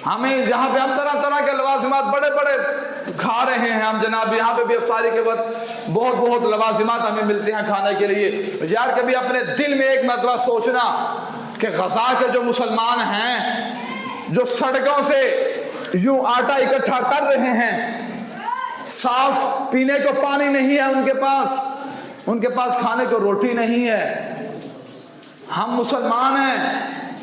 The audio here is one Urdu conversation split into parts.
ہمیں یہاں پہ ہم طرح طرح کے لوازمات بڑے بڑے کھا رہے ہیں ہم جناب، یہاں پہ بھی افطاری کے وقت بہت بہت لوازمات ہمیں ملتے ہیں کھانے کے لیے۔ یار کبھی اپنے دل میں ایک مرتبہ سوچنا کہ غزہ کے جو مسلمان ہیں جو سڑکوں سے یوں آٹا اکٹھا کر رہے ہیں، صاف پینے کو پانی نہیں ہے ان کے پاس کھانے کو روٹی نہیں ہے۔ ہم مسلمان ہیں،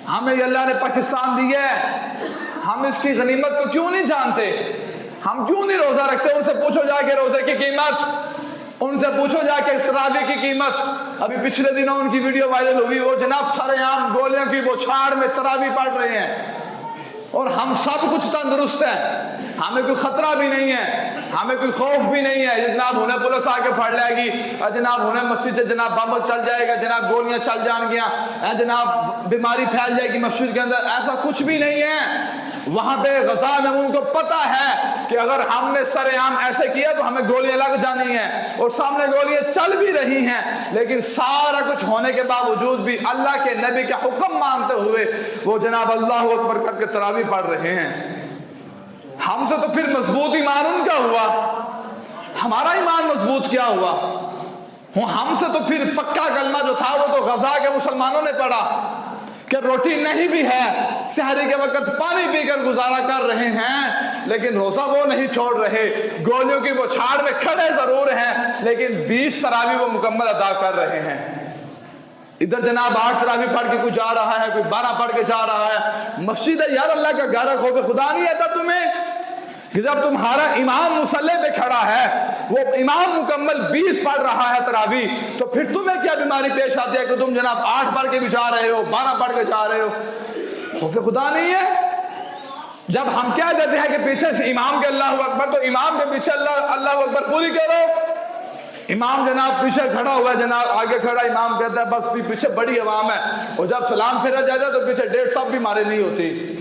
ہمیں اللہ نے پاکستان دیا ہے، ہم اس کی غنیمت کو کیوں نہیں جانتے؟ ہم کیوں نہیں روزہ رکھتے؟ ان سے پوچھو جا کے روزے کی قیمت، ان سے پوچھو جا کے تراویح کی قیمت۔ ابھی پچھلے دنوں ان کی ویڈیو وائرل ہوئی، وہ جناب سارے عام گولیاں کی بوچھاڑ میں تراویح پڑھ رہے ہیں، اور ہم سب کچھ تندرست ہیں، ہمیں کوئی خطرہ بھی نہیں ہے، ہمیں کوئی خوف بھی نہیں ہے۔ جناب انہیں پولیس آ کے پھڑ لے گی، جناب انہیں مسجد سے جناب بم چل جائے گا، جناب گولیاں چل جان گیا، جناب بیماری پھیل جائے گی مسجد کے اندر، ایسا کچھ بھی نہیں ہے۔ وہاں پہ غزہ میں ان کو پتا ہے کہ اگر ہم نے سر عام ایسے کیا تو ہمیں گولیاں لگ جانی ہیں، اور سامنے گولیاں چل بھی رہی ہیں، لیکن سارا کچھ ہونے کے باوجود بھی اللہ کے نبی کا حکم مانتے ہوئے وہ جناب اللہ اکبر کر کے تراویح پڑھ رہے ہیں۔ ہم سے تو پھر مضبوط ایمان ان کا ہوا، ہمارا ایمان مضبوط کیا ہوا؟ ہم سے تو پھر پکا کلمہ جو تھا وہ تو غزہ کے مسلمانوں نے پڑھا کہ روٹی نہیں بھی ہے، سحری کے وقت پانی پی کر گزارا کر رہے ہیں، لیکن روزہ وہ نہیں چھوڑ رہے، گولیوں کی وہ چھاڑ میں کھڑے ضرور ہیں، لیکن 20 تراویح وہ مکمل ادا کر رہے ہیں۔ ادھر جناب 8 تراویح پڑھ کے کوئی جا رہا ہے، کوئی 12 پڑھ کے جا رہا ہے۔ مسجد ہے یار، اللہ کا گھر ہے، خوف خدا نہیں آتا تمہیں کہ جب تمہارا امام مصلی پہ کھڑا ہے، وہ امام مکمل 20 پڑھ رہا ہے تراویح، تو پھر تمہیں کیا بیماری پیش آتی ہے کہ تم جناب 8 پڑھ کے بھی جا رہے ہو، 12 پڑھ کے جا رہے ہو؟ خوف خدا نہیں ہے؟ جب ہم کیا کہتے ہیں کہ پیچھے سے امام کے اللہ اکبر، تو امام کے پیچھے اللہ اکبر پوری کرو۔ امام جناب پیچھے کھڑا ہوا ہے، جناب آگے کھڑا، امام کہتا ہے بس پیچھے بڑی عوام ہے، اور جب سلام پھیرا جاتا ہے تو پیچھے 1.5 صف بھی ہمارے نہیں ہوتی۔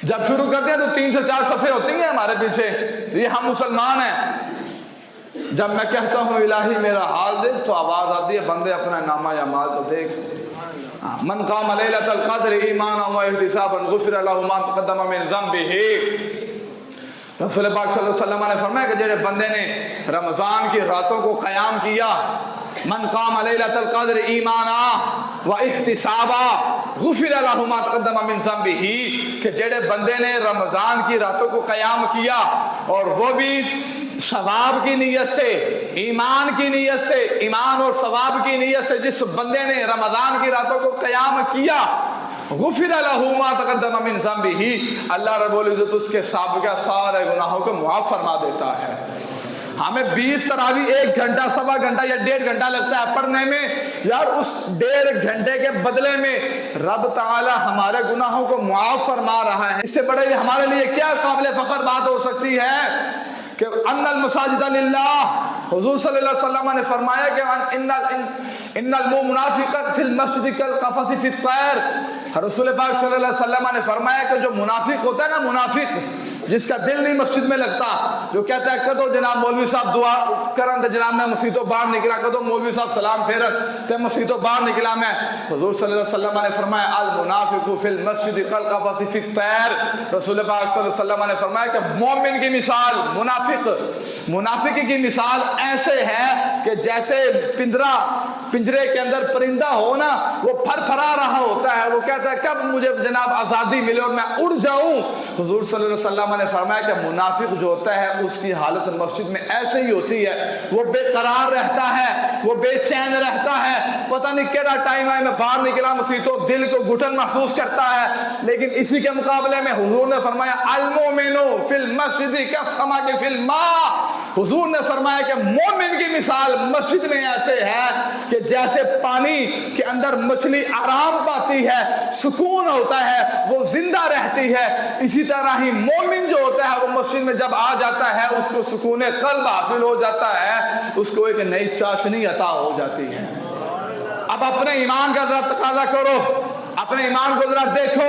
جب شروع کرتے ہیں تو 3 سے 4 صفیں ہوتی ہیں ہمارے پیچھے، یہ ہم مسلمان ہیں۔ جب میں کہتا ہوں الہی میرا حال دیکھ، تو آواز آتی ہے بندے اپنا نامہ یا مال تو دیکھ۔ من قام لیلۃ القدر ایمانا واحتسابا غفر له ما تقدم من ذنبه۔ رسول پاک صلی اللہ علیہ وسلم نے فرمایا کہ جڑے بندے نے رمضان کی راتوں کو قیام کیا، من قام لیلۃ القدر ایمانا واحتسابا غفر له ما تقدم من ذنبه، کہ جڑے بندے نے رمضان کی راتوں کو قیام کیا اور وہ بھی ثواب کی نیت سے، ایمان کی نیت سے، ایمان اور ثواب کی نیت سے، جس بندے نے رمضان کی راتوں کو قیام کیا، غفر له ما تقدم من ذنبه، اللہ رب العزت اس کے سابقہ سارے گناہوں کو معاف فرما دیتا ہے۔ ہمیں 20 تراویح 1 گھنٹہ، 1.25 گھنٹہ یا 1.5 گھنٹہ لگتا ہے پڑھنے میں، یار اس 1.5 گھنٹے کے بدلے میں رب تعالی ہمارے گناہوں کو معاف فرما رہا ہے۔ اس سے بڑے ہمارے لیے کیا قابل فخر بات ہو سکتی ہے کہ ان المساجد للہ، حضور صلی اللہ علیہ وسلم نے فرمایا کہ ان المنافق فی المسجد کالقفص فی الطیر۔ رسول پاک صلی اللہ علیہ وسلم نے فرمایا کہ جو منافق ہوتا ہے نا، منافق جس کا دل نہیں مسجد میں لگتا، جو کہتا ہے کدو جناب مولوی صاحب دعا کرن تے جناب میں مسجد تو باہر نکلا، کدو مولوی صاحب سلام پھیرن تے مسجد تو باہر نکلا میں، حضور صلی اللہ علیہ وسلم نے فرمایا المنافق فی المسجد کالقفص فی الطیر۔ رسول پاک صلی اللہ علیہ وسلم نے فرمایا کہ مومن کی مثال، منافق کی مثال ایسے ہے کہ جیسے پنجرے کے اندر پرندہ ہو نا، وہ پھر پھرا رہا ہوتا ہے، وہ کہتا ہے کب مجھے جناب آزادی ملے اور میں اڑ جاؤں۔ حضور صلی اللہ علیہ وسلم نے فرمایا کہ منافق جو ہوتا ہے اس کی حالت مسجد میں ایسے ہی ہوتی ہے، وہ بے قرار رہتا ہے، وہ بے چین رہتا ہے، پتہ نہیں کیڑا ٹائم ہے میں باہر نکلا مسجد تو دل کو گھٹن محسوس کرتا ہے۔ لیکن اسی کے مقابلے میں حضور نے فرمایا المؤمن فی المسجد کالسمک فی الماء، حضور نے فرمایا کہ مومن کی مثال مسجد میں ایسے ہے کہ جیسے پانی کے اندر مچھلی آرام پاتی ہے، سکون ہوتا ہے، وہ زندہ رہتی ہے، اسی طرح ہی مومن جو ہوتا ہے وہ مسجد میں جب آ جاتا ہے اس کو سکون قلب حاصل ہو جاتا ہے، اس کو ایک نئی چاشنی عطا ہو جاتی ہے۔ اب اپنے ایمان کا ذرا تقاضا کرو، اپنے ایمان کو ذرا دیکھو